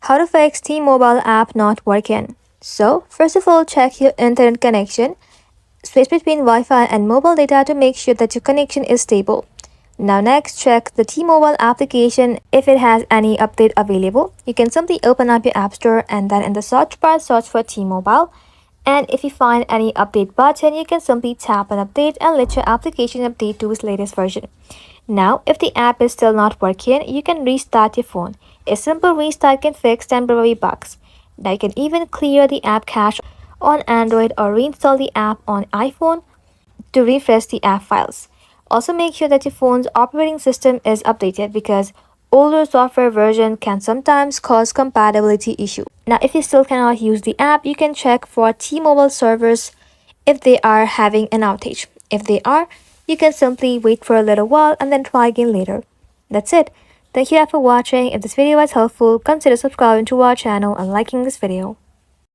How to fix T-Mobile app not working. So, first of all, check your internet connection, space between Wi-Fi and mobile data to make sure that your connection is stable. Now next, check the T-Mobile application if it has any update available. You can simply open up your app store and then in the search bar search for T-Mobile. And if you find any update button, you can simply tap on update and let your application update to its latest version. Now, if the app is still not working, you can restart your phone. A simple restart can fix temporary bugs. Now, you can even clear the app cache on Android or reinstall the app on iPhone to refresh the app files. Also, make sure that your phone's operating system is updated because older software version can sometimes cause compatibility issues. Now, if you still cannot use the app, you can check for T-Mobile servers if they are having an outage. If they are, you can simply wait for a little while and then try again later. That's it. Thank you for watching. If this video was helpful, consider subscribing to our channel and liking this video.